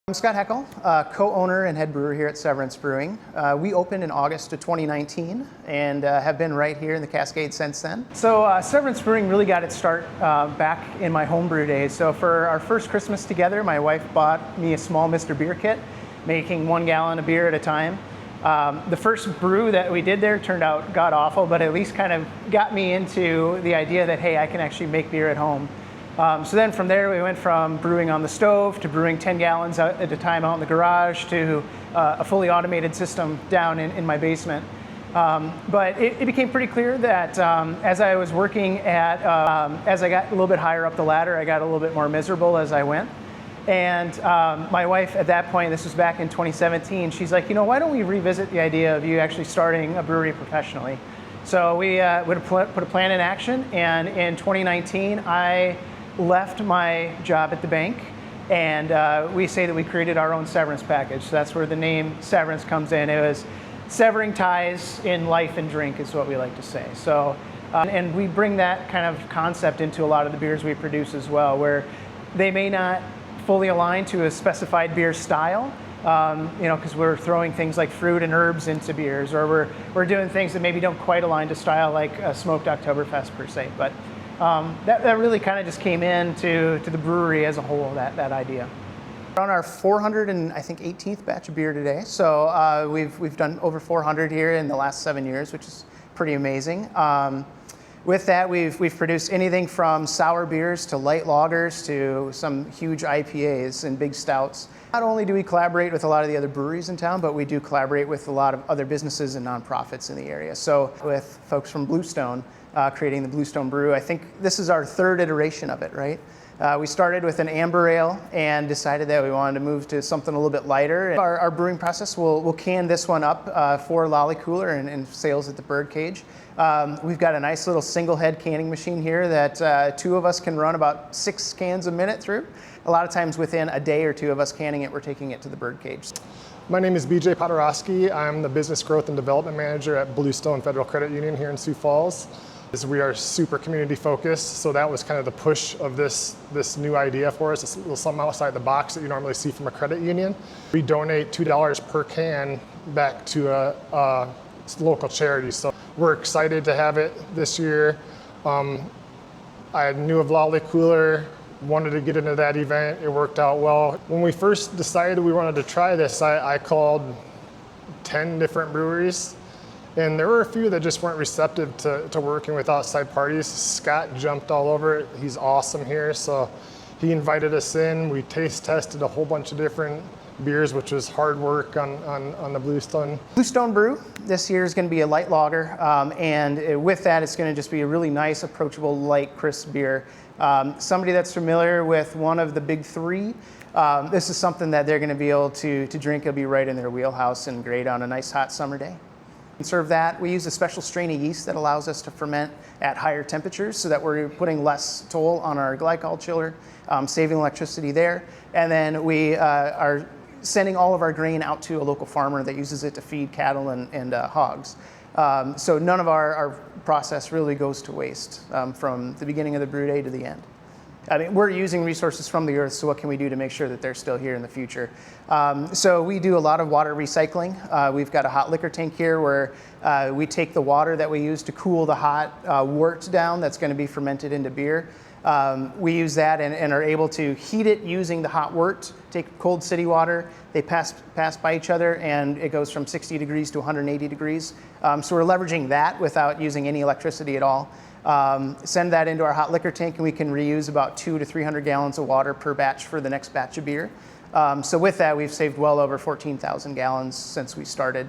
I'm Scott Heckel, co-owner and head brewer here at Severance Brewing. We opened in August of 2019 and have been right here in the Cascade since then. So Severance Brewing really got its start back in my homebrew days. So for our first Christmas together, my wife bought me a small Mr. Beer kit, making 1 gallon of beer at a time. The first brew that we did there turned out god-awful, but at least kind of got me into the idea that, hey, I can actually make beer at home. So then from there we went from brewing on the stove to brewing 10 gallons at a time out in the garage to a fully automated system down in my basement. But it became pretty clear that as I was working at, as I got a little bit higher up the ladder, I got a little bit more miserable as I went. And my wife at that point, this was back in 2017, she's like, you know, why don't we revisit the idea of you actually starting a brewery professionally? So we would put a plan in action, and in 2019, I left my job at the bank, and we say that we created our own severance package. So that's where the name Severance comes in. It was severing ties in life and drink is what we like to say. So, and we bring that kind of concept into a lot of the beers we produce as well, where they may not fully align to a specified beer style, you know, because we're throwing things like fruit and herbs into beers, or we're doing things that maybe don't quite align to style, like a smoked Oktoberfest per se. But that really kind of just came into the brewery as a whole, that idea. We're on our 418th batch of beer today, so we've done over 400 here in the last 7 years, which is pretty amazing. With that, we've produced anything from sour beers to light lagers to some huge IPAs and big stouts. Not only do we collaborate with a lot of the other breweries in town, but we do collaborate with a lot of other businesses and nonprofits in the area. So with folks from Bluestone, creating the Bluestone Brew, I think this is our third iteration of it, right? We started with an amber ale and decided that we wanted to move to something a little bit lighter. Our brewing process, we'll can this one up for Lallycooler and sales at the Birdcage. We've got a nice little single head canning machine here that 2 of us can run about 6 cans a minute through. A lot of times within a day or 2 of us canning it, we're taking it to the Birdcage. My name is BJ Podorowski. I'm the Business Growth and Development Manager at Bluestone Federal Credit Union here in Sioux Falls. We are super community focused, so that was kind of the push of this new idea for us. It's a little something outside the box that you normally see from a credit union. We donate $2 per can back to a local charity, so we're excited to have it this year. I knew of Lallycooler, wanted to get into that event. It worked out well. When we first decided we wanted to try this, I called 10 different breweries. And there were a few that just weren't receptive to working with outside parties. Scott jumped all over it. He's awesome here. So he invited us in. We taste tested a whole bunch of different beers, which was hard work on the Bluestone. Bluestone Brew this year is going to be a light lager. And with that, it's going to just be a really nice, approachable, light, crisp beer. Somebody that's familiar with one of the big 3, this is something that they're going to be able to drink. It'll be right in their wheelhouse and great on a nice hot summer day. And serve that. We use a special strain of yeast that allows us to ferment at higher temperatures so that we're putting less toll on our glycol chiller, saving electricity there. And then we are sending all of our grain out to a local farmer that uses it to feed cattle and hogs. So none of our process really goes to waste from the beginning of the brew day to the end. I mean, we're using resources from the earth, so what can we do to make sure that they're still here in the future? So we do a lot of water recycling. We've got a hot liquor tank here where we take the water that we use to cool the hot wort down that's going to be fermented into beer. We use that and are able to heat it using the hot wort, take cold city water, they pass by each other, and it goes from 60 degrees to 180 degrees. So we're leveraging that without using any electricity at all. Send that into our hot liquor tank, and we can reuse about 200 to 300 gallons of water per batch for the next batch of beer. So with that, we've saved well over 14,000 gallons since we started.